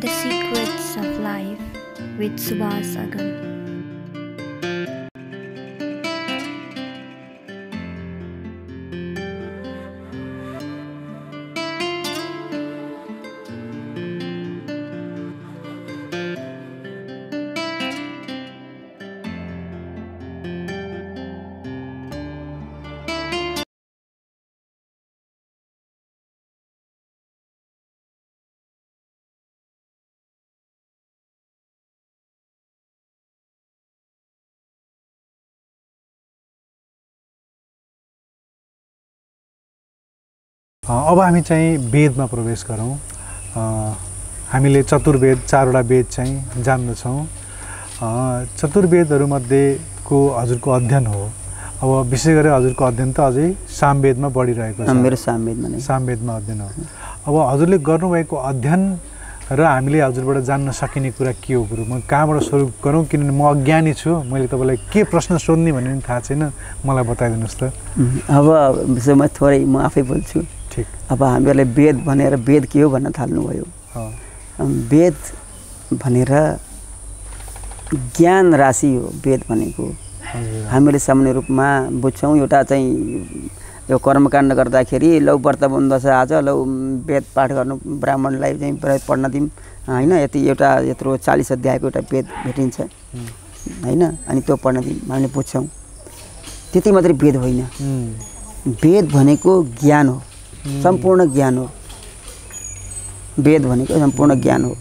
The Secrets of Life with Subhas Agam. अब हामी चाहिँ वेदमा प्रवेश गरौँ। हामीले चतुर्वेद चारवटा वेद चाहिँ जान्दछौँ। चतुर्वेदहरूमध्येको हजुरको अध्ययन हो। अब विशेष गरी हजुरको अध्ययन त अझै सामवेदमा बढिरहेको छ। मेरो सामवेदमा नै सामवेदमा अध्ययन हो। अब हजुरले गर्नुभएको अध्ययन र हामीले हजुरबाट जान्न सकिने कुरा के हो गुरु? म कहाँबाट सुरु गरौँ? किनभने म अज्ञानी छु। मैले तपाईँलाई के प्रश्न सोध्ने भन्ने पनि थाहा छैन। मलाई बताइदिनुहोस् त। अब विषयमा थोरै म आफै बोल्छु। ठीक। अब हामीहरूले वेद भनेर वेद के हो भन्न थाल्नुभयो। वेद भनेर ज्ञान राशि हो वेद भनेको। हामीले सामान्य रूपमा बुझ्छौँ। एउटा चाहिँ यो कर्मकाण्ड गर्दाखेरि लौ व्रत बन्द छ आज, लौ वेद पाठ गर्नु ब्राह्मणलाई चाहिँ पढ्न दिउँ होइन, यति एउटा यत्रो 40 अध्यायको एउटा वेद भेटिन्छ होइन, अनि त्यो पढ्न दिउँ हामीले बुझ्छौँ। त्यति मात्रै वेद होइन। वेद भनेको ज्ञान हो, सम्पूर्ण ज्ञान हो। वेद भनेको सम्पूर्ण ज्ञान हो।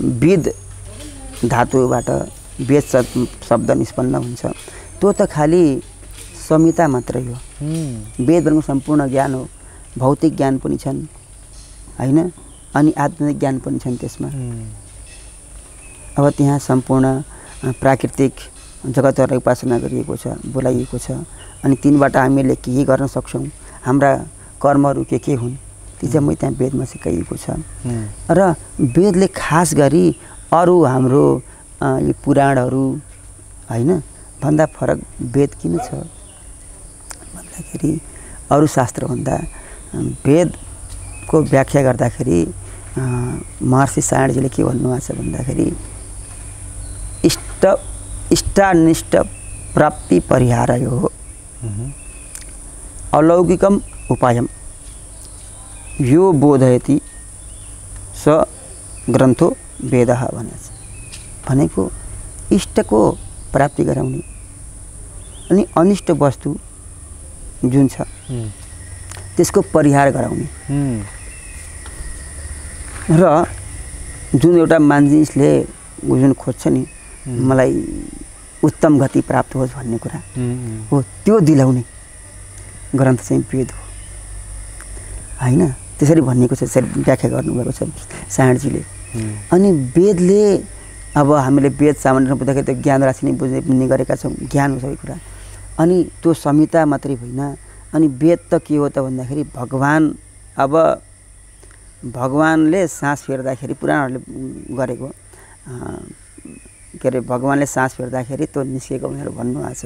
वेद धातुबाट वेद शब्द निष्पन्न हुन्छ। त्यो त खालि संहिता मात्रै हो। वेद भनेको सम्पूर्ण ज्ञान हो। भौतिक ज्ञान पनि छन् होइन, अनि आध्यात्मिक ज्ञान पनि छन् त्यसमा। अब त्यहाँ सम्पूर्ण प्राकृतिक जगतहरूलाई उपासना गरिएको छ, बोलाइएको छ। अनि तिनबाट हामीले के गर्न सक्छौँ, हाम्रा कर्महरू के हुन्, ती चाहिँ म त्यहाँ वेदमा सिकाइएको छ। र वेदले खास गरी अरू हाम्रो यो पुराणहरू होइन भन्दा फरक वेद किन छ भन्दाखेरि अरू शास्त्रभन्दा वेदको व्याख्या गर्दाखेरि महर्षि सायणजीले के भन्नुभएको छ भन्दाखेरि इष्टानिष्ट प्राप्ति परिहारयो हो अलौकिकम उपायम यो बोधयति स ग्रन्थो वेदः भनेको इष्टको प्राप्ति गराउने अनि अनिष्ट वस्तु जुन छ त्यसको परिहार गराउने र जुन एउटा मानिसले जुन खोज्छ नि मलाई उत्तम गति प्राप्त होस् भन्ने कुरा हो, त्यो दिलाउने ग्रन्थ चाहिँ वेद हो होइन। त्यसरी भनिएको छ, त्यसरी व्याख्या गर्नुभएको छ सायणजीले। अनि वेदले अब हामीले वेद सामान्य रूपमा बुझ्दाखेरि त्यो ज्ञान राशि नै बुझ्ने गरेका छौँ। ज्ञान हो सबै कुरा। अनि त्यो संहिता मात्रै होइन। अनि वेद त के हो त भन्दाखेरि भगवान, अब भगवानले सास फेर्दाखेरि पुराणहरूले गरेको के अरे भगवानले सास फेर्दाखेरि त्यो निस्केको भनेर भन्नुभएको छ।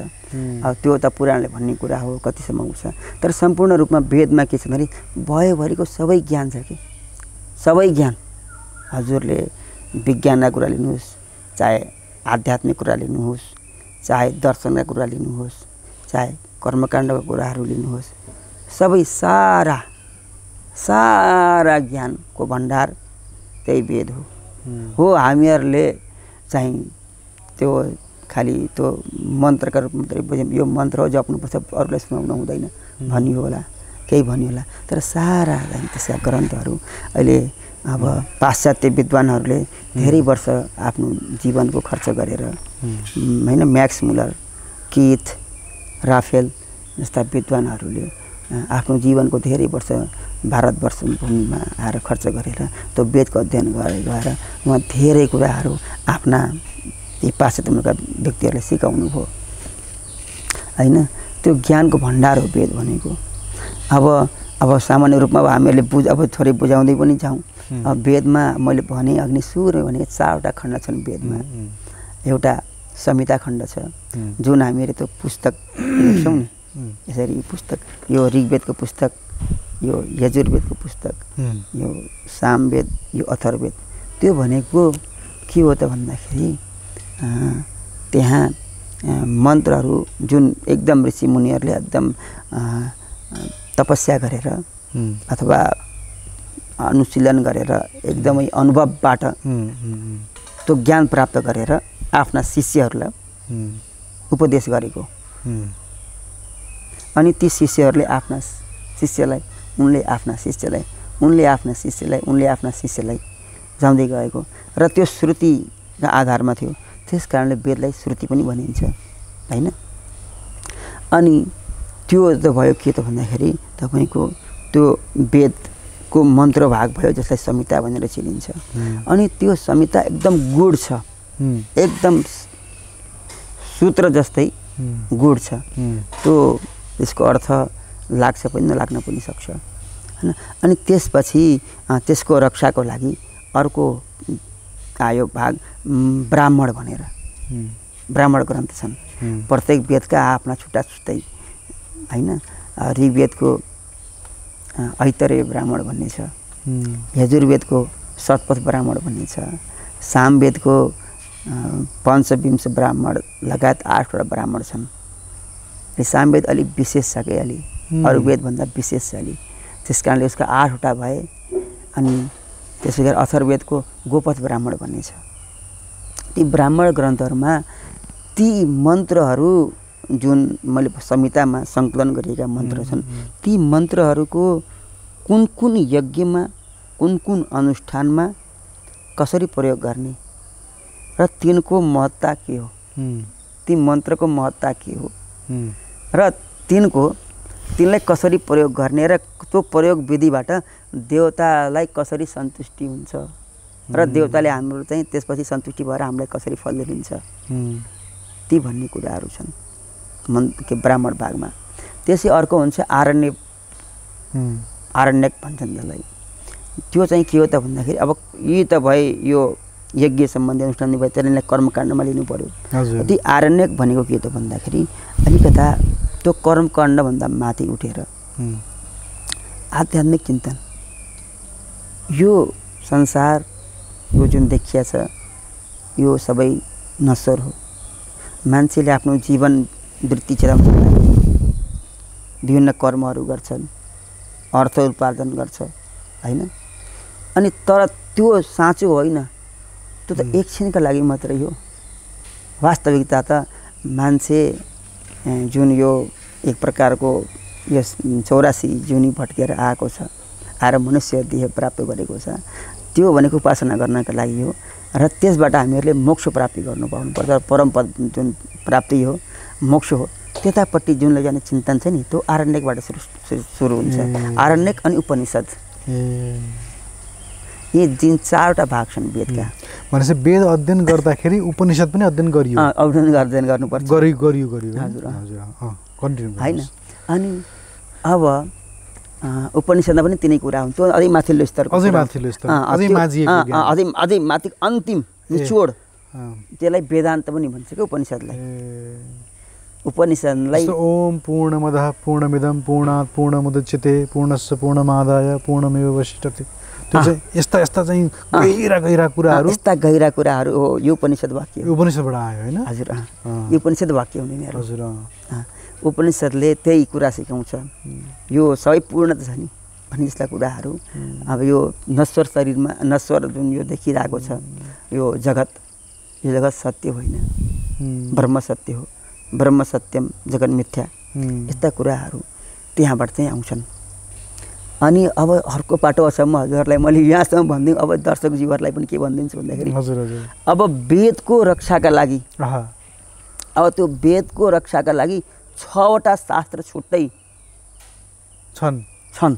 अब त्यो त पुराणले भन्ने कुरा हो, कतिसम्म हुन्छ। तर सम्पूर्ण रूपमा वेदमा के छ भने भयोभरिको सबै ज्ञान छ कि सबै ज्ञान। हजुरले विज्ञानका कुरा लिनुहोस्, चाहे आध्यात्मिक कुरा लिनुहोस्, चाहे दर्शनका कुरा लिनुहोस्, चाहे कर्मकाण्डका कुराहरू लिनुहोस्, सबै सारा ज्ञानको भण्डार त्यही वेद हो। हामीहरूले चाहिँ त्यो खालि त्यो मन्त्रका रूपमा मात्रै बुझ्यौँ, यो मन्त्र हो जप्नुपर्छ, अरूलाई सुनाउनु हुँदैन भनियो होला, केही भनियो होला। तर सारा त्यसका ग्रन्थहरू अहिले अब पाश्चात्य विद्वानहरूले धेरै वर्ष आफ्नो जीवनको खर्च गरेर होइन, म्याक्स मुलर, किथ, राफेल जस्ता विद्वानहरूले आफ्नो जीवनको धेरै वर्ष भारतवर्ष भूमिमा आएर खर्च गरेर त्यो वेदको अध्ययन गएर उहाँ धेरै कुराहरू आफ्ना ती पाश्चात्य मुलुकका व्यक्तिहरूले सिकाउनु भयो होइन। त्यो ज्ञानको भण्डार हो वेद भनेको। अब सामान्य रूपमा अब हामीहरूले अब थोरै बुझाउँदै पनि जाउँ। अब वेदमा मैले भने अग्नि सूर्य भनेको 4वटा खण्ड छन् वेदमा। एउटा संहिता खण्ड छ जुन हामीहरू त्यो पुस्तक लेख्छौँ नि, यसरी पुस्तक, यो ऋग्वेदको पुस्तक, यो यजुर्वेदको पुस्तक, यो सामवेद, यो अथर्ववेद, त्यो भनेको के हो त भन्दाखेरि त्यहाँ मन्त्रहरू जुन एकदम ऋषिमुनिहरूले एकदम तपस्या गरेर अथवा अनुशीलन गरेर एकदमै अनुभवबाट त्यो ज्ञान प्राप्त गरेर आफ्ना शिष्यहरूलाई उपदेश गरेको। अनि ती शिष्यहरूले आफ्ना शिष्यलाई उनले आफ्ना शिष्यलाई जाँदै गएको र त्यो श्रुतिका आधारमा थियो। त्यस कारणले वेदलाई श्रुति पनि भनिन्छ हैन। अनि त्यो त भयो के त भन्दाखेरि तपाईको त्यो वेदको मन्त्र भाग भयो जसलाई संहिता भनेर चिनिन्छ। अनि त्यो संहिता एकदम गुड छ, एकदम सूत्र जस्तै गुड छ। त्यो त्यसको अर्थ लाग्छ पनि नलाग्न पनि सक्छ हैन। अनि त्यसपछि त्यसको रक्षाको लागि अर्को आयो भाग ब्राह्मण भनेर। ब्राह्मण ग्रन्थ छन्, प्रत्येक वेदका आफ्ना छुट्टा छुट्टै हैन। ऋग्वेदको ऐतरेय ब्राह्मण भन्ने छ, यजुर्वेदको शतपथ ब्राह्मण भन्ने छ, सामवेदको पञ्चविंश ब्राह्मण लगायत 8 वटा ब्राह्मण छन्। सामवेद अलिक विशेष छ कि अलि अरू वेदभन्दा विशेष छ अलि, त्यस कारणले उसका 8 वटा भए। अनि त्यसै गरी अथर्ववेदको गोपथ ब्राह्मण भन्ने छ। ती ब्राह्मण ग्रन्थहरूमा ती मन्त्रहरू जुन मैले संहितामा सङ्कलन गरिएका मन्त्र छन्, ती मन्त्रहरूको कुन कुन यज्ञमा कुन कुन अनुष्ठानमा कसरी प्रयोग गर्ने र तिनको महत्ता के हो, ती मन्त्रको महत्ता के हो र तिनलाई कसरी प्रयोग गर्ने र त्यो प्रयोग विधिबाट देवतालाई कसरी सन्तुष्टि हुन्छ र देवताले हाम्रो चाहिँ त्यसपछि सन्तुष्टि भएर हामीलाई कसरी फल दिन्छ, ती भन्ने कुराहरू छन् ब्राह्मण भागमा। त्यसै अर्को हुन्छ आरण्यक भन्छन् जसलाई। त्यो चाहिँ के हो त भन्दाखेरि अब यी त भए यो यज्ञ सम्बन्धी अनुष्ठान भयो, त्यसलाई कर्मकाण्डमा लिनु पर्यो। ती आरण्यक भनेको के त भन्दाखेरि अलिकता त्यो कर्मकाण्डभन्दा माथि उठेर आध्यात्मिक चिन्तन। यो संसार यो जुन देखिया छ यो सबै नश्वर हो। मान्छेले आफ्नो जीवन वृत्ति चलाउनको लागि विभिन्न कर्महरू गर्छन्, अर्थ उपार्जन गर्छ हैन। अनि तर त्यो साँचो होइन, त्यो त एकछिनका लागि मात्रै हो। वास्तविकता त मान्छे जुन यो एक प्रकारको यस 84 जुनी भट्केर आएको छ, आएर मनुष्य देह प्राप्त गरेको छ, त्यो भनेको उपासना गर्नका लागि हो। र त्यसबाट हामीहरूले मोक्ष प्राप्ति गर्नु पाउनुपर्छ। परमपद जुन प्राप्ति हो, मोक्ष हो, त्यतापट्टि जुन लैजाने चिन्तन छ नि, त्यो आरण्यकबाट सुरु हुन्छ। आरण्यक अनि उपनिषद, यी जुन 4वटा भाग छन् वेदका। भनेपछि वेद अध्ययन गर्दाखेरि उपनिषद पनि अध्ययन गरियो, अध्ययन गर्नुपर्छ। गरियो हजुर कन्टिन्यू हैन। अनि अब उपनिषदमा पनि तिनै कुरा हुन्छ, अझै माथिल्लो स्तरको, अझै माथि अन्तिम निचोड, त्यसलाई वेदान्त पनि भन्छ के उपनिषदलाई। उपनिषदलाई ओम पूर्णमदः पूर्णमिदं पूर्णात् पूर्णमुदच्यते पूर्णस्य पूर्णमादाय पूर्णमेवावशिष्यते। त्यो चाहिँ यस्ता चाहिँ गहिरा कुराहरू, यस्ता गहिरा कुराहरू हो। यो उपनिषद वाक्य उपनिषदबाट आयो हैन? हजुर, यो उपनिषद वाक्य हुने नि हजुर। उपनिषदले त्यही कुरा सिकाउँछ। यो सबै पूर्णता छ नि भन्ने जस्ता कुराहरू। अब यो नश्वर शरीरमा नश्वर जुन यो देखिरहेको छ यो जगत सत्य होइन, ब्रह्म सत्य हो, ब्रह्म सत्यम जगत मिथ्या, यस्ता कुराहरू त्यहाँबाट चाहिँ आउँछन्। अनि अब अर्को पाटो असम्म हजुरहरूलाई मैले यहाँसम्म भनिदिउँ। अब दर्शकज्यूहरूलाई पनि के भनिदिन्छु भन्दाखेरि अब वेदको रक्षाका लागि, अब त्यो वेदको रक्षाका लागि 6वटा शास्त्र छुट्टै छन्।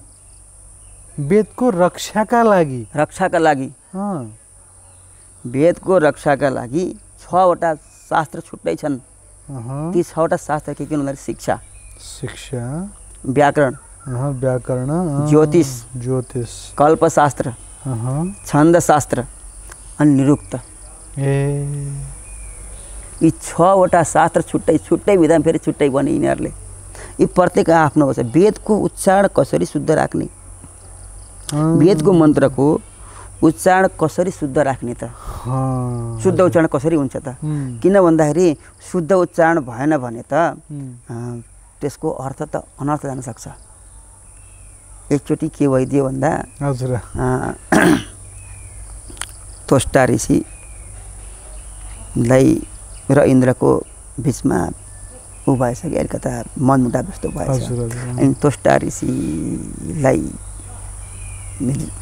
वेदको रक्षाका लागि वेदको रक्षाका लागि 6वटा शास्त्र छुट्टै छन्। ती 6वटा शास्त्र के भन्दाखेरि शिक्षा, व्याकरण, ज्योतिष, कल्पशास्त्र, छन्दशास्त्र अनि निरुक्त। यी 6वटा शास्त्र छुट्टै विधान फेरि छुट्टै बने यिनीहरूले। यी प्रत्येक आफ्नो छ। वेदको उच्चारण कसरी शुद्ध राख्ने, वेदको मन्त्रको उच्चारण कसरी शुद्ध राख्ने त शुद्ध उच्चारण कसरी हुन्छ त किन भन्दाखेरि शुद्ध उच्चारण भएन भने त त्यसको अर्थ त अनर्थ जान सक्छ एकचोटि के भइदियो भन्दा हजुर त्वष्टा ऋषिलाई र इन्द्रको बिचमा ऊ भएछ कि अलिकता मनमुटाव जस्तो भएछ अनि त्वष्टा ऋषिलाई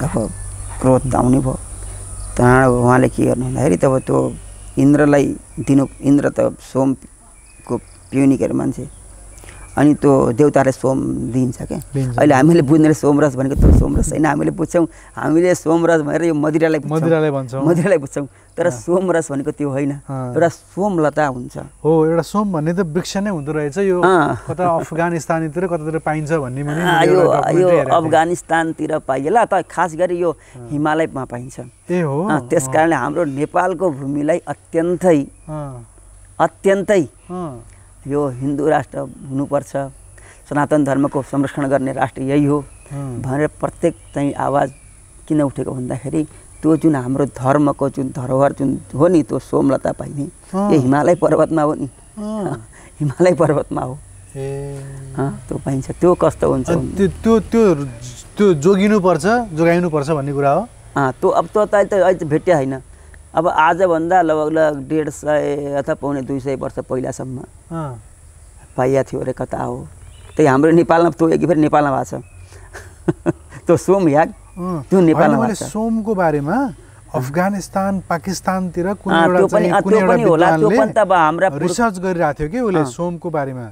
अब क्रोध आउने भयो त्यहाँबाट उहाँले के गर्नु भन्दाखेरि तब त्यो इन्द्रलाई दिनु इन्द्र त सोमको प्युनिकेर मान्छे अनि त्यो देवताले सोम दिन्छ क्या अहिले हामीले बुझ्ने सोमरस भनेको त्यो सोमरस होइन हामीले बुझ्छौँ हामीले सोमरस भनेर यो मदिरालाई बुझ्छौँ तर सोमरस भनेको त्यो होइन एउटा सोमलता हुन्छ हो एउटा सोम भन्ने त वृक्ष नै हुँदो रहेछ यो कता अफगानिस्तानतिर कतातिर पाइन्छ भन्ने यो अफगानिस्तानतिर पाइएला त खास गरी यो हिमालयमा पाइन्छ ए हो त्यस कारणले हाम्रो नेपालको भूमिलाई अत्यन्तै यो हिन्दू राष्ट्र हुनुपर्छ सनातन धर्मको संरक्षण गर्ने राष्ट्र यही हो भनेर प्रत्येक चाहिँ आवाज किन उठेको भन्दाखेरि त्यो जुन हाम्रो धर्मको जुन धरोहर जुन हो नि त्यो सोमलता पाइने यो हिमालय पर्वतमा हो नि हिमालय पर्वतमा हो त्यो पाइन्छ त्यो कस्तो हुन्छ त्यो जोगाइनुपर्छ भन्ने कुरा हो त्यो अब त अहिले भेट्या होइन अब आजभन्दा लगभग 150 अथवा पौने 200 वर्ष पहिलासम्म पाइया थियो अरे कता हो त्यही हाम्रो नेपालमा त्यो एक फेरि नेपालमा भएको छ त्यो सोम याग त्यो नेपालमा भएको छ सोमको बारेमा अफगानिस्तान पाकिस्तानतिर कुनै रिसर्च गरिरहेको थियो कि उसले सोमको बारेमा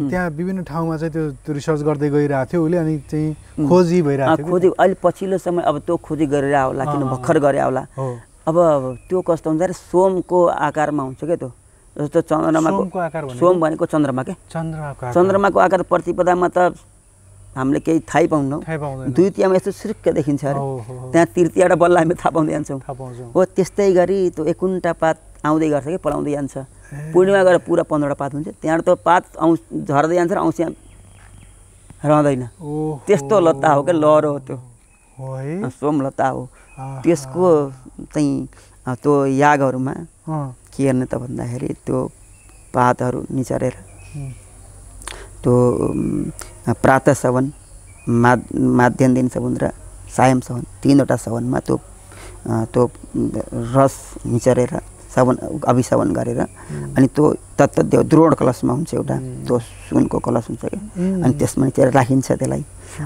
त्यहाँ विभिन्न ठाउँमा चाहिँ त्यो रिसर्च गर्दै गइरहेको थियो उसले अनि चाहिँ खोजी भइरहेको थियो खोजी अहिले पछिल्लो समय अब त्यो खोजी गरेर होला किन भर्खर गरे होला अब त्यो कस्तो हुन्छ अरे सोमको आकारमा हुन्छ क्या त्यो जस्तो चन्द्रमाको सोम भनेको चन्द्रमा के चन्द्रमाको आकार प्रतिपदामा त हामीले केही थाहै पाउँदैनौँ द्वितीयमा यस्तो सिर्क देखिन्छ अरे त्यहाँ तृतीयबाट बल्ल हामी थाहा पाउँदै जान्छौँ हो त्यस्तै गरी त्यो 51टा पात आउँदै गर्छ कि पलाउँदै जान्छ पूर्णिमा गएर पुरा 15वटा पात हुन्छ त्यहाँबाट त्यो पात झर्दै जान्छ र औँसी रहँदैन त्यस्तो लता हो क्या लहरो हो त्यो सोम लता हो त्यसको चाहिँ त्यो यागहरूमा के गर्ने त भन्दाखेरि त्यो पातहरू निचरेर त्यो प्रातः सवन माध्याह्न दिन सवन र सायम सवन 3वटा सवनमा त्यो रस निचरेर सवन अभिसवन गरेर अनि त्यो तत्त्वदेव द्रोण कलशमा हुन्छ एउटा त्यो सुनको कलश हुन्छ क्या अनि त्यसमा निचेर राखिन्छ त्यसलाई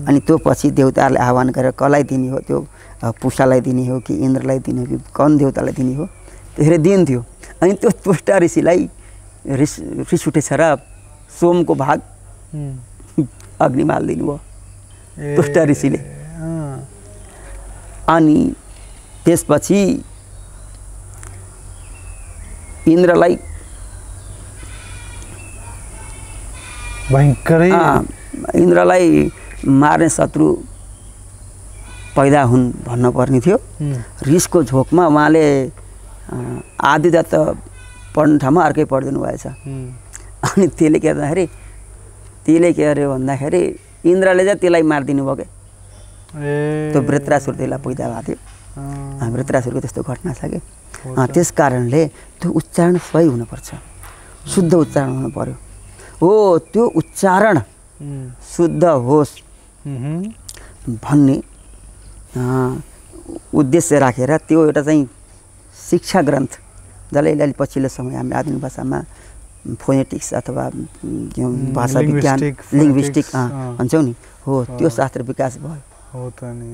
अनि त्यो पछि देवताहरूले आह्वान गरेर कसलाई दिने हो त्यो पुषालाई दिने हो कि इन्द्रलाई दिने हो कि कन देवतालाई दिने हो त्यसरी दिन्थ्यो अनि त्यो त्वष्टा ऋषिलाई रिस उठेछ र सोमको भाग अग्निमा हालिदिनु भयो त्वष्टा ऋषिले अनि त्यसपछि इन्द्रलाई भयङ्करै इन्द्रलाई मार्ने शत्रु पैदा हुन् भन्न पर्ने थियो रिसको झोकमा उहाँले आदिता त पढ्ने ठाउँमा अर्कै पढिदिनु भएछ अनि त्यसले के अरे भन्दाखेरि इन्द्रले चाहिँ त्यसलाई मारिदिनु भयो क्या त्यो वृत्रासुर त्यसलाई पैदा भएको थियो वृत्रासुरको त्यस्तो घटना छ कि त्यस कारणले त्यो उच्चारण सही हुनुपर्छ शुद्ध उच्चारण हुनु पर्यो हो त्यो उच्चारण शुद्ध होस् भन्ने उद्देश्य राखेर त्यो एउटा चाहिँ शिक्षा ग्रन्थ जसले अहिले पछिल्लो समय हामीले आधुनिक भाषामा फोनेटिक्स अथवा भाषा विज्ञान लिङ्ग्विस्टिक भन्छौँ नि हो त्यो शास्त्र विकास भयो हो त नि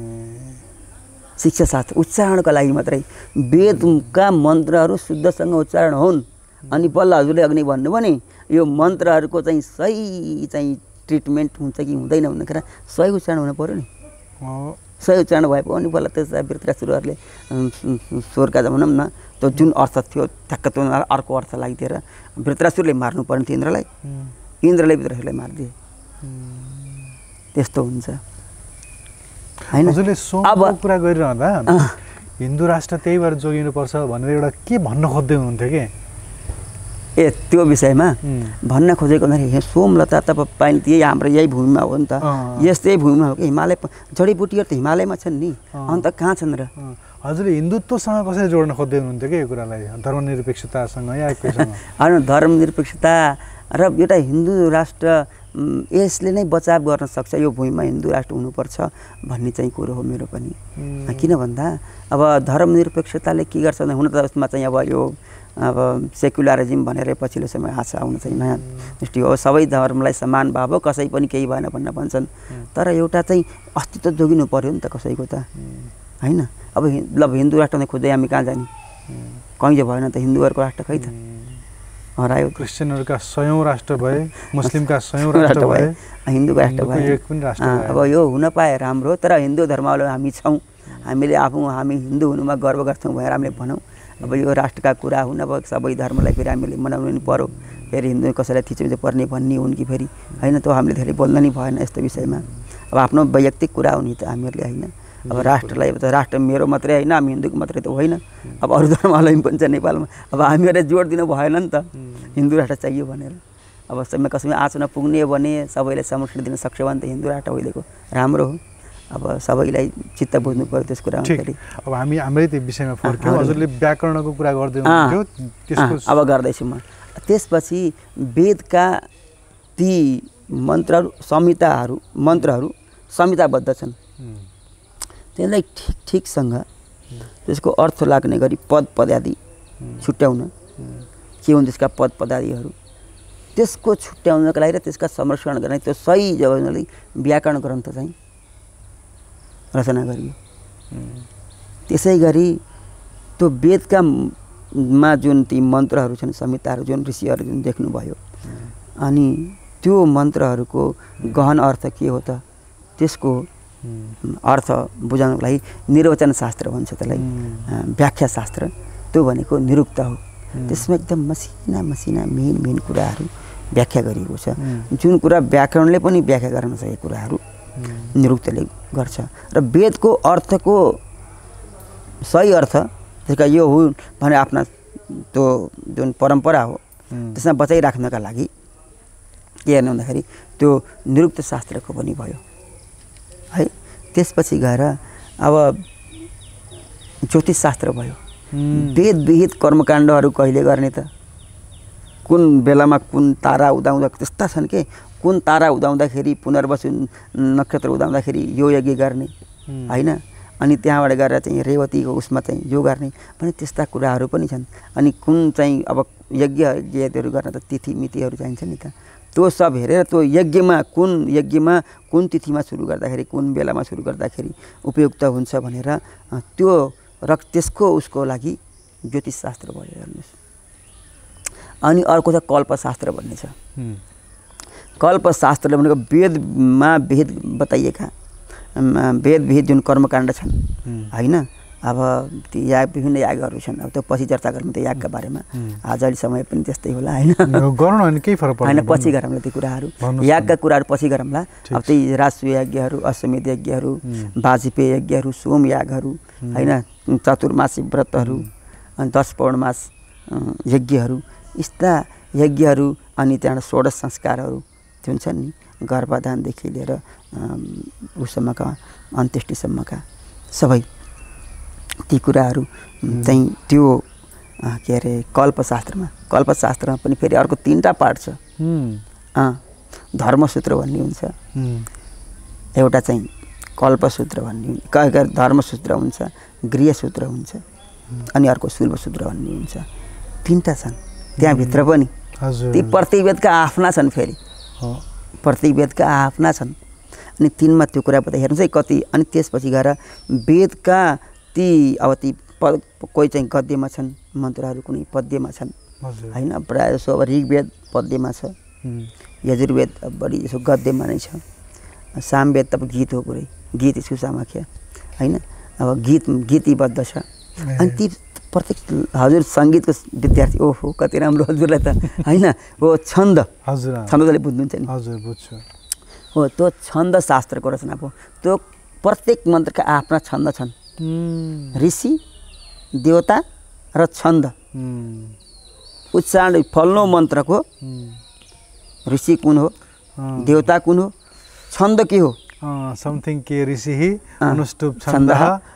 शिक्षा शास्त्र उच्चारणको लागि मात्रै वेदका मन्त्रहरू शुद्धसँग उच्चारण हुन् अनि बल्ल हजुरले अघि भन्नुभयो नि यो मन्त्रहरूको चाहिँ सही चाहिँ ट्रिटमेन्ट हुन्छ कि हुँदैन भन्दाखेरि सही उच्चारण हुनु पर्यो नि सही उच्चारण भए पनि बल्ल त्यस वृत्रासुरहरूले स्वरका भनौँ न त्यो जुन अर्थ थियो ठ्याक्क त्यो अर्को अर्थ लगाइदिएर वृत्रासुरले मार्नु पर्ने थियो इन्द्रले वृत्रासुरलाई मारिदिए त्यस्तो हुन्छ हैन हजुरले सोमको कुरा गरिरहँदा हिन्दू राष्ट्र त्यही भएर जोगिनुपर्छ भनेर एउटा के भन्न खोज्दै हुनुहुन्थ्यो के त्यो विषयमा भन्न खोजेको भन्दाखेरि सोमलता तपाईँ त्यही हाम्रो यही भूमिमा हो नि त, यस्तै भूमिमा हो कि हिमालय जडीबुटीहरू त हिमालयमा छन् नि, अन्त कहाँ छन् र? हजुरले हिन्दुत्वसँग कसरी जोड्न खोज्दै हुनुहुन्थ्यो कि यो कुरालाई, धर्मनिरपेक्षतासँग या एकैसँग? होइन, धर्मनिरपेक्षता र एउटा हिन्दू राष्ट्र यसले नै बचाव गर्न सक्छ, यो भूमिमा हिन्दू राष्ट्र हुनुपर्छ भन्ने चाहिँ कुरो हो मेरो पनि। किन भन्दा अब धर्मनिरपेक्षताले के गर्छ भने, हुन त उसमा चाहिँ अब यो अब सेक्युलरिजम भनेर पछिल्लो समय आशा आउन चाहिँ नयाँ दृष्टि हो, सबै धर्मलाई समान भाव हो, कसै पनि केही भएन भनेर भन्छन्। तर एउटा चाहिँ अस्तित्व जोगिनु पर्यो नि त कसैको त, होइन? अब हिन्दू राष्ट्र खोज्दै हामी कहाँ जाने? कहीँ चाहिँ भएन त, हिन्दूहरूको राष्ट्र खै त हरायो। क्रिस्चियनहरूका 100औं राष्ट्र भए, मुस्लिमका 100औं राष्ट्र भए, हिन्दूको राष्ट्र भए। अब यो हुन पाए राम्रो, तर हिन्दू धर्मावलम्बी हामी छौँ, हामीले हामी हिन्दू हुनुमा गर्व गर्छौँ भनेर हामीले भनौँ। अब यो राष्ट्रका कुरा हुन, अब सबै धर्मलाई फेरि हामीले मनाउनु नि पर्यो, फेरि हिन्दू कसैलाई थिच्नु पर्ने भन्ने हुन् कि फेरि, होइन? त हामीले धेरै बोल्न नि भएन यस्तो विषयमा। अब आफ्नो वैयक्तिक कुरा हो नि त हामीहरूले, होइन? अब राष्ट्रलाई त राष्ट्र मेरो मात्रै होइन, हामी हिन्दूको मात्रै त होइन, अब अरू धर्मवालाहरू पनि छ नेपालमा। अब हामीहरूले जोड दिनु भएन नि त हिन्दू राष्ट्र चाहियो भनेर। अब समय कसैमा आँचो नपुग्ने हो भने सबैलाई संरक्षण दिन सक्छ भने त हिन्दू राष्ट्र होइदिएको राम्रो हो। अब सबैलाई चित्त बुझ्नु पर्यो त्यस कुरामा। फेरि अब हामी हाम्रै त्यो विषयमा फर्क्यौँ। हजुरले व्याकरणको कुरा गर्दै हुनुहुन्थ्यो, अब गर्दैछु म। त्यसपछि वेदका ती मन्त्रहरू मन्त्रहरू संहिताबद्ध छन्, त्यसलाई ठिकसँग त्यसको अर्थ लाग्ने गरी पद पदादि छुट्याउन के हुन् त्यसका पद पदादिहरू, त्यसको छुट्याउनका लागि र त्यसका संरक्षण गर्ने त्यो सही जग्गाले व्याकरण ग्रन्थ चाहिँ रचना गरियो। त्यसै गरी त्यो वेदका मा जुन ती मन्त्रहरू छन्, संहिताहरू जुन ऋषिहरू जुन देख्नुभयो, अनि त्यो मन्त्रहरूको गहन अर्थ के हो त, त्यसको अर्थ बुझाउनको लागि निर्वचन शास्त्र भन्छ त्यसलाई, व्याख्या शास्त्र। त्यो भनेको निरुक्त हो, त्यसमा एकदम मसिना मसिना मेन कुराहरू व्याख्या गरिएको छ। जुन कुरा व्याकरणले पनि व्याख्या गर्न सकेको कुराहरू निरुक्तले गर्छ। र वेदको अर्थको सही अर्थ त्यसका यो हो भने आफ्ना त्यो जुन परम्परा हो त्यसमा बचाइराख्नका लागि के हेर्नु भन्दाखेरि त्यो निरुक्त शास्त्रको पनि भयो है। त्यसपछि गएर अब ज्योतिष शास्त्र भयो। वेद विहित कर्मकाण्डहरू कहिले गर्ने त, कुन बेलामा कुन तारा उदाउँदा त्यस्ता छन् के, कुन तारा उदाउँदाखेरि पुनर्वसु नक्षत्र उदाउँदाखेरि यो यज्ञ गर्ने होइन, अनि त्यहाँबाट गएर चाहिँ रेवतीको उसमा चाहिँ यो गर्ने भने त्यस्ता कुराहरू पनि छन्। अनि कुन चाहिँ अब यज्ञहरू गर्न त तिथि मितिहरू चाहिन्छ नि त, त्यो सब हेरेर त्यो यज्ञमा कुन तिथिमा सुरु गर्दाखेरि कुन बेलामा सुरु गर्दाखेरि उपयुक्त हुन्छ भनेर त्यो र त्यसको उसको लागि ज्योतिष शास्त्र भयो हेर्नुहोस्। अनि अर्को छ कल्पशास्त्र भन्ने छ। कल्पशास्त्रले भनेको वेदमा विहित बताइएका वेद विहित जुन कर्मकाण्ड छन् होइन, अब ती विभिन्न यागहरू छन्। अब त्यो पछि चर्चा गरौँ त्यो यागका बारेमा, आज अहिले समय पनि त्यस्तै होला होइन, गरौँ केही फरक पर्दैन, होइन पछि गरौँला त्यो कुराहरू, यागका कुराहरू पछि गरौँला। अब त्यही राजस्व यज्ञहरू, अश्वमेध यज्ञहरू, वाजपेय यज्ञहरू, सोम यागहरू होइन, चतुर्मासिक व्रतहरू, अनि 10 पौर्णमास यज्ञहरू, यस्ता यज्ञहरू, अनि त्यहाँबाट षोडश संस्कारहरू जुन छन् नि, गर्भधानदेखि लिएर उसम्मका अन्त्येष्टिसम्मका सबै ती कुराहरू चाहिँ त्यो के अरे कल्पशास्त्रमा पनि फेरि अर्को 3टा पार्ट छ। धर्मसूत्र भन्ने हुन्छ, एउटा चाहिँ कल्पसूत्र भन्ने, धर्मसूत्र हुन्छ, गृहसूत्र हुन्छ, अनि अर्को शुल्बसूत्र भन्ने हुन्छ। 3टा छन् त्यहाँभित्र पनि। ती प्रत्येक वेदका आफ्ना छन्, फेरि प्रत्येक वेदका आफ्ना छन्। अनि 3मा त्यो कुरा बता हेर्नुहोस् है कति। अनि त्यसपछि गएर वेदका ती अब ती कोही चाहिँ गद्यमा छन् मन्त्रहरू, कुनै पद्यमा छन् होइन। प्रायः जसो अब ऋग्वेद पद्यमा छ, यजुर्वेद बढी जसो गद्यमा नै छ, सामवेद त अब गीत हो पुरै, गीत सुसामाख्या होइन, अब गीतिबद्ध छ। अनि ती प्रत्येक हजुर सङ्गीतको विद्यार्थी, ओहो कति राम्रो हजुरलाई त होइन। हो छन्दले बुझ्नुहुन्छ नि? हजुर बुझ्छु। हो त्यो छन्द शास्त्रको रचना भयो। त्यो प्रत्येक मन्त्रका आफ्ना छन्द छन्, ऋषि देवता र छन्द। उच्चारण फल्नो मन्त्रको ऋषि कुन हो, देवता कुन हो, छन्द के हो, समथिङ के ऋषि अनुष्टुप छन्द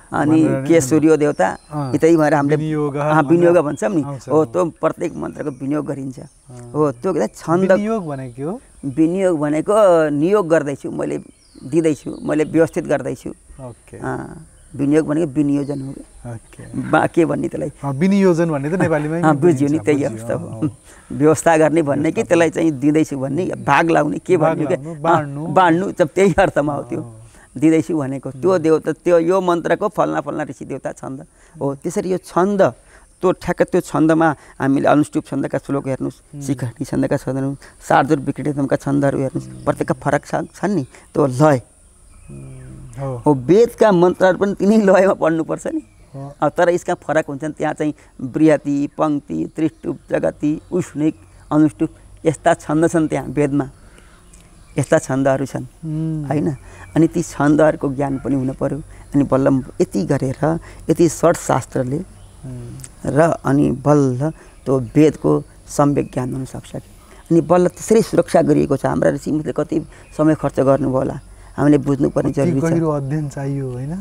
अनि के सूर्य देवता यतै भएर हामीले विनियोग भन्छौँ नि हो। त्यो प्रत्येक मन्त्रको विनियोग गरिन्छ हो। त्यो के छन्द विनियोग भनेको हो, विनियोग भनेको नियोग गर्दैछु मैले, दिँदैछु मैले, व्यवस्थित गर्दैछु। ओके, विनियोग भनेको विनियोजन हो। ओके, के भन्ने त्यसलाई विनियोजन भन्ने त नेपालीमै बुझ्यो नि, त्यही अवस्था हो। व्यवस्था गर्ने भन्ने कि त्यसलाई चाहिँ दिँदैछु भन्ने, भाग लाउने के भन्ने के बाँड्नु त्यही अर्थमा हो। त्यो दिँदैछु भनेको त्यो देवता, त्यो यो मन्त्रको फल्ना फल्ना ऋषि देवता छन्द हो। त्यसरी यो छन्द, त्यो ठ्याक्क त्यो छन्दमा हामीले अनुष्टुप छन्दका श्लोक हेर्नुहोस्, शिखण्डी छन्दका छन्दहरू, शार्दूल विक्रीतमका छन्दहरू हेर्नुहोस्, प्रत्येकका फरक छन् नि। त्यो लय हो। वेदका मन्त्रहरू पनि तिनै लयमा पढ्नुपर्छ नि। तर यसका फरक हुन्छन्। त्यहाँ चाहिँ बृहति, पङ्क्ति, त्रिष्टुप, जगति, उष्णिक, अनुष्टुप यस्ता छन्द छन् त्यहाँ वेदमा, यस्ता छन्दहरू छन् होइन। अनि ती छन्दहरूको ज्ञान पनि हुनु पर्यो। अनि बल्ल यति गरेर यति शर्टशास्त्रले र अनि बल्ल त्यो वेदको सम्यक ज्ञान हुनसक्छ। अनि बल्ल त्यसरी सुरक्षा गरिएको छ। हाम्रा ऋषिमुनिले कति समय खर्च गर्नुभयो होला, हामीले बुझ्नुपर्ने जरुरी छ। गहिरो अध्ययन चाहियो होइन,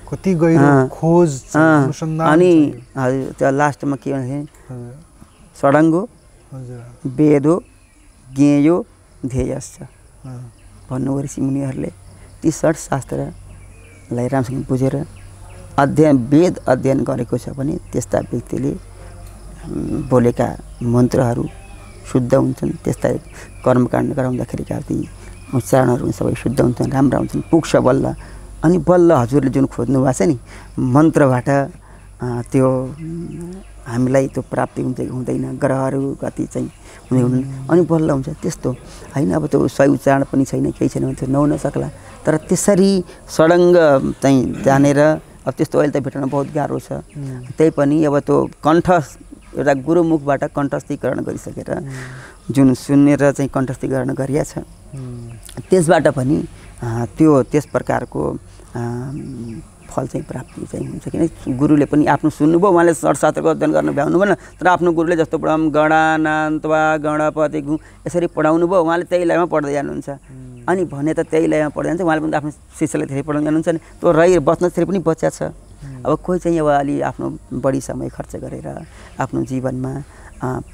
कति गहिरो खोज अनुसन्धान। अनि हजुर त्यो लास्टमा के भन्थे, षडङ्गो वेदो ज्ञेयो ध्येयश्च भन्नुभयो ऋषिमुनिहरूले। ती शर्टशास्त्रलाई राम्रोसँग बुझेर अध्ययन, वेद अध्ययन गरेको छ भने त्यस्ता व्यक्तिले बोलेका मन्त्रहरू शुद्ध हुन्छन्। त्यस्ता कर्मकाण्ड गराउँदाखेरिका ती उच्चारणहरू सबै शुद्ध हुन्छन्, राम्रा हुन्छन्, पुग्छ बल्ल। अनि बल्ल हजुरले जुन खोज्नु भएको छ नि मन्त्रबाट त्यो हामीलाई त्यो प्राप्ति हुन्छ कि हुँदैन, ग्रहहरू कति चाहिँ हुँदैन, अनि बल्ल हुन्छ त्यस्तो होइन। अब त्यो सही उच्चारण पनि छैन, केही छैन भने त्यो नहुन सक्ला। तर त्यसरी षडङ्ग चाहिँ जानेर, अब त्यस्तो अहिले त भेट्न बहुत गाह्रो छ। त्यही पनि अब त्यो कण्ठ एउटा गुरुमुखबाट कण्ठस्थीकरण गरिसकेर जुन सुनेर चाहिँ कण्ठस्थीकरण गरिया छ, त्यसबाट पनि त्यो त्यस प्रकारको फल चाहिँ प्राप्ति चाहिँ हुन्छ। किन गुरुले पनि आफ्नो सुन्नुभयो, उहाँले शर्टशास्त्रको अध्ययन गर्न भ्याउनु भएन, तर आफ्नो गुरुले जस्तो पढाउनु गणानान्त्वा गणपति गु यसरी पढाउनु भयो, उहाँले त्यही लयमा पढ्दै जानुहुन्छ। अनि भने त त्यही लयमा पढ्दै जान्छ, उहाँले पनि आफ्नो शिष्यलाई धेरै पढाउनु जानुहुन्छ नि। त्यो रही बच्न त्यसरी पनि बच्चा छ। अब कोही चाहिँ अब अलि आफ्नो बढी समय खर्च गरेर आफ्नो जीवनमा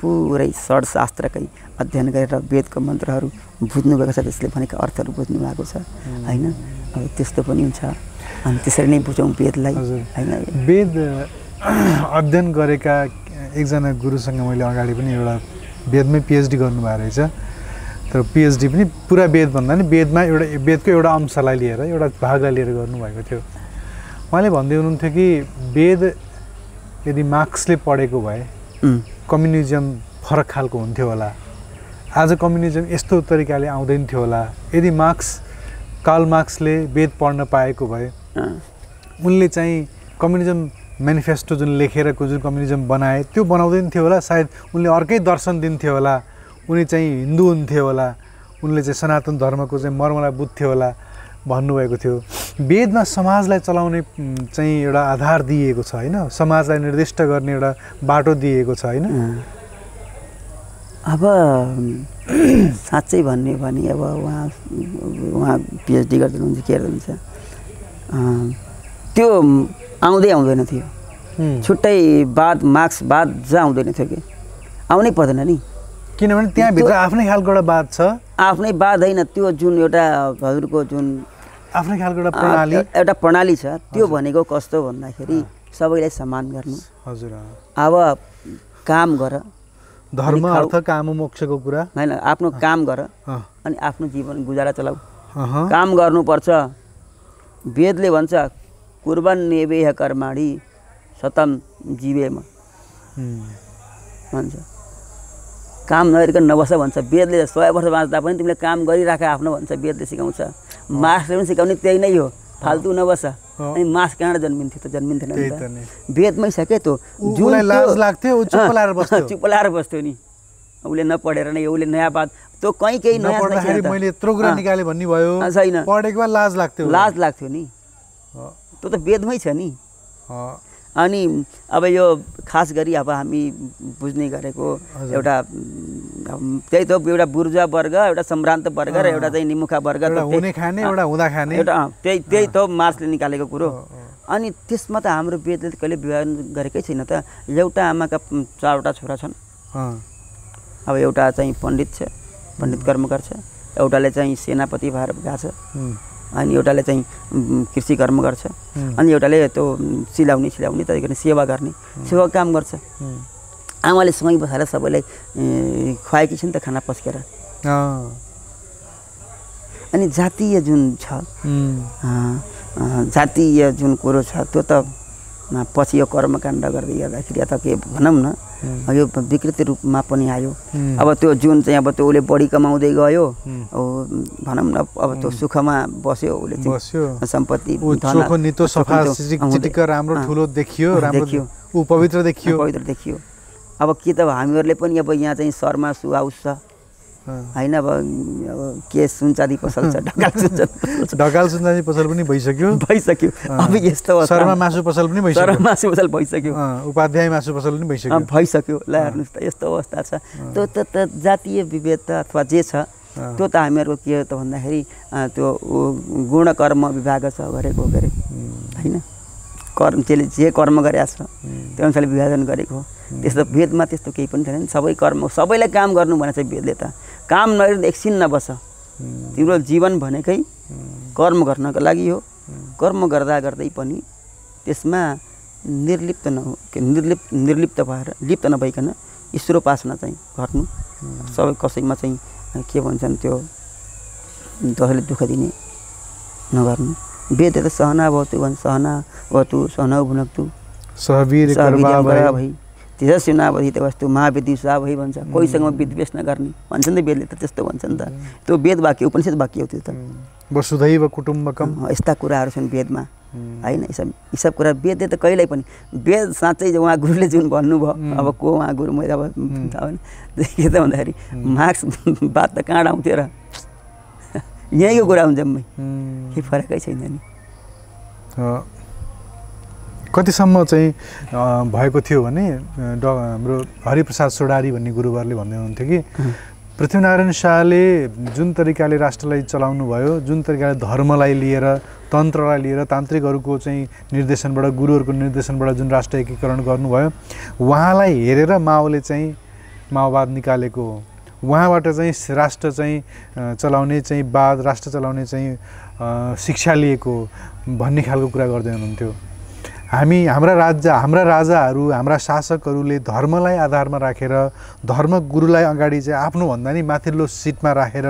पुरै शर्टशास्त्रकै अध्ययन गरेर वेदको मन्त्रहरू बुझ्नुभएको छ, त्यसले भनेको अर्थहरू बुझ्नु भएको छ होइन। अब त्यस्तो पनि हुन्छ। अनि त्यसरी नै बुझौँ वेदलाई होइन। वेद अध्ययन गरेका एकजना गुरुसँग मैले अगाडि पनि एउटा वेदमै पिएचडी गर्नुभएको रहेछ। तर पिएचडी पनि पुरा वेद भन्दा नि वेदमा एउटा वेदको एउटा अंशलाई लिएर, एउटा भागलाई लिएर गर्नुभएको थियो। उहाँले भन्दै हुनुहुन्थ्यो कि वेद यदि मार्क्सले पढेको भए कम्युनिजम फरक खालको हुन्थ्यो होला, आज कम्युनिजम यस्तो तरिकाले आउँदैन थियो होला। यदि कार्ल मार्क्सले वेद पढ्न पाएको भए उनले चाहिँ कम्युनिजम मेनिफेस्टो जुन लेखेर जुन कम्युनिजम बनाए त्यो बनाउँदैन थियो होला। सायद उनले अर्कै दर्शन दिन्थ्यो होला, उनी चाहिँ हिन्दू हुन्थ्यो होला, उनले चाहिँ सनातन धर्मको चाहिँ मर्मलाई बुझ्थ्यो होला भन्नुभएको थियो। वेदमा समाजलाई चलाउने चाहिँ एउटा आधार दिएको छ होइन, समाजलाई निर्दिष्ट गर्ने एउटा बाटो दिएको छ होइन। अब साँच्चै भन्ने भने अब उहाँ पिएचडी गर्दै हुनुहुन्छ, के गर्दै हुनुहुन्छ, त्यो आउँदैन थियो। छुट्टै बाद मार्क्स बाद जहाँ आउँदैन थियो कि आउनै पर्दैन नि, किनभने त्यहाँभित्र आफ्नै खालको एउटा बात छ। आफ्नै बात होइन, त्यो जुन एउटा हजुरको जुन आफ्नै खालको एउटा प्रणाली छ, त्यो भनेको कस्तो भन्दाखेरि सबैलाई समान गर्नु। हजुर, अब काम गर, धर्म अर्थ काम मोक्षको कुरा होइन, आफ्नो काम गर अनि आफ्नो जीवन गुजारा चलाऊ। काम गर्नुपर्छ। वेदले भन्छ कुर्बन नेवेह कर्माणि शतम जीवेम भन्छ, काम नगरिकन नबस भन्छ। वेदले 100 वर्ष बाँच्दा पनि तिमीले काम गरिराख आफ्नो भन्छ, वेदले सिकाउँछ। मार्क्सले पनि सिकाउने त्यही नै हो, फाल्तु नबस। अनि मार्क्स कहाँबाट जन्मिन्थ्यो त, जन्मिन्थेन नि त, वेदमै छ के। त्यो जुन लाज लाग्थ्यो उ चुप लाएर बस्थ्यो नि, उसले नपढेर नै उसले नयाँ बात त्यो केही नयाँ पढ्दाखेरि मैले यत्रो कुरा निकाले भन्ने भयो छैन, पढेको लाज लाग्थ्यो नि। त्यो त वेदमै छ नि। अनि अब यो खास गरी अब हामी बुझ्ने गरेको एउटा त्यही त एउटा बुर्जा वर्ग एउटा सम्भ्रान्त वर्ग र एउटा चाहिँ निमुखा वर्ग एउटा हुने खाने एउटा हुँदा खाने एउटा त्यही त मार्क्सले निकालेको कुरो अनि त्यसमा त हाम्रो वेदले कहिले विभाजन गरेकै छैन त एउटा आमाका 4वटा छोरा छन् अब एउटा चाहिँ पण्डित छ पण्डित कर्मकार छ एउटाले चाहिँ सेनापति भएर गएको छ अनि एउटाले चाहिँ कृषि कर्म गर्छ अनि एउटाले त्यो सिलाउने तै गर्ने सेवा काम गर्छ आमाले सँगै बसेर सबैलाई खुवाएकी छिन् त खाना पस्केर अनि जातीय जुन छ जातीय जुन कुरो छ त्यो त पछि यो कर्मकाण्ड गर्दै गर्दाखेरि अथवा के भनौँ न यो विकृति रूपमा पनि आयो अब त्यो जुन चाहिँ अब त्यो उसले बढी कमाउँदै गयो भनौँ न अब त्यो सुखमा बस्यो उसले सम्पत्ति राम्रो ठुलो देखियो राम्रो ऊ पवित्र देखियो अब के त हामीहरूले पनि अब यहाँ चाहिँ शर्मा सुहाउस छ हैन अब के सुनचाँदी पसल छ ढकाल सुनचाँदी पसल पनि भइसक्यो अब यस्तो शर्मा मासु पसल पनि भइसक्यो उपाध्याय मासु पसल पनि भइसक्यो ल हेर्नुस् त यस्तो अवस्था छ त्यो त जातीय विभेदता अथवा जे छ त्यो त हामीहरूको के हो त भन्दाखेरि त्यो गुण कर्म विभाग छ गरेको हैन कर्म जे कर्म गरेको छ त्यो अनुसारले विभाजन गरेको हो त्यस्तो वेदमा त्यस्तो केही पनि छैन सबै कर्म सबैलाई काम गर्नु भने चाहिँ वेदले त काम नगरेर एकछिन नबस तिम्रो जीवन भनेकै कर्म गर्नको लागि हो कर्म गर्दै पनि त्यसमा निर्लिप्त भएर लिप्त नभइकन ईश्वरोपासना चाहिँ गर्नु सबै कसैमा चाहिँ के भन्छन् त्यो कसैले दुःख दिने नगर्नु वेदले त सहना भवतु भन्छ सहना भवतु सहनौ भुनक्तु सहवीर कर्मा भई तेजस्वी नावधित वस्तु महाविद्युषा भई भन्छ कोहीसँग विद्वेष नगर्ने भन्छ नि त वेदले त त्यस्तो भन्छ नि त त्यो वेद वाक्य उपनिषद वाक्य हो त्यो त वसुधैव कुटुम्बकम यस्ता कुराहरू छन् वेदमा हैन यी सब कुरा वेदले त कहिल्यै पनि वेद साँच्चै उहाँ गुरुले जुन भन्नुभयो अब को उहाँ गुरु मैले अब के त भन्दाखेरि मार्क्स बात त कहाँ आउँथ्यो र यहीँको कुरा हुन्छ जम्मै केही फरकै छैन नि कतिसम्म चाहिँ भएको थियो भने हाम्रो हरिप्रसाद सोडारी भन्ने गुरुवरले भन्दै हुनुहुन्थ्यो कि पृथ्वीनारायण शाहले जुन तरिकाले राष्ट्रलाई चलाउनु भयो जुन तरिकाले धर्मलाई लिएर तन्त्रलाई लिएर तान्त्रिकहरूको चाहिँ निर्देशनबाट गुरुहरूको निर्देशनबाट जुन राष्ट्र एकीकरण गर्नुभयो उहाँलाई हेरेर माओले चाहिँ माओवाद निकालेको हो उहाँबाट चाहिँ राष्ट्र चाहिँ चलाउने चाहिँ राष्ट्र चलाउने चाहिँ शिक्षा लिएको भन्ने खालको कुरा गर्दै हुनुहुन्थ्यो हाम्रा राजाहरू हाम्रा शासकहरूले धर्मलाई आधारमा राखेर धर्म गुरुलाई अगाडि चाहिँ आफ्नोभन्दा नि माथिल्लो सिटमा राखेर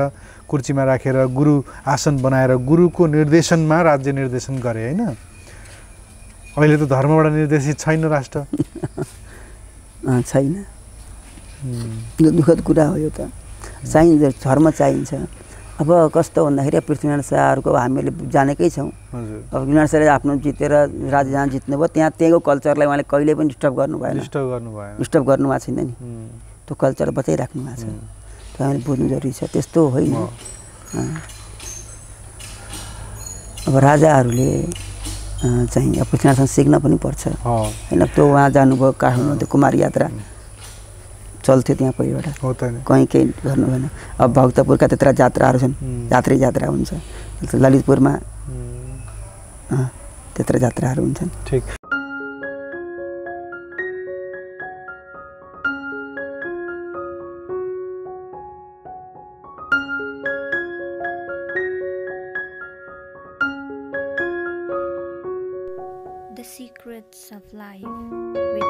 कुर्सीमा राखेर गुरु आसन बनाएर गुरुको निर्देशनमा राज्य निर्देशन गरे हैन अहिले त धर्मबाट निर्देशित छैन राष्ट्र छैन यो दुःखद कुरा हो यो त चाहिन्छ धर्म चाहिन्छ अब कस्तो भन्दाखेरि पृथ्वीनारायण शाहहरूको हामीले जानेकै छौँ अब पृथ्वीनारायण शाहले आफ्नो जितेर राज्य जहाँ जित्नुभयो त्यहाँको कल्चरलाई उहाँले कहिले पनि डिस्टर्ब गर्नु भएको छैन नि त्यो कल्चर बचाइराख्नु भएको छ त्यो हामीले बुझ्नु जरुरी छ त्यस्तो होइन अब राजाहरूले चाहिँ अब पृथ्वीनारायणसँग सिक्न पनि पर्छ होइन त्यो उहाँ जानुभयो काठमाडौँ त्यो कुमार यात्रा चल्थ्यो त्यहाँ पहिलेबाट कहीँ केही गर्नु भएन अब भक्तपुरका त्यत्रा जात्राहरू छन् जात्रा हुन्छ ललितपुरमा त्यत्रा जात्राहरू हुन्छन् ठीक The Secrets of Life with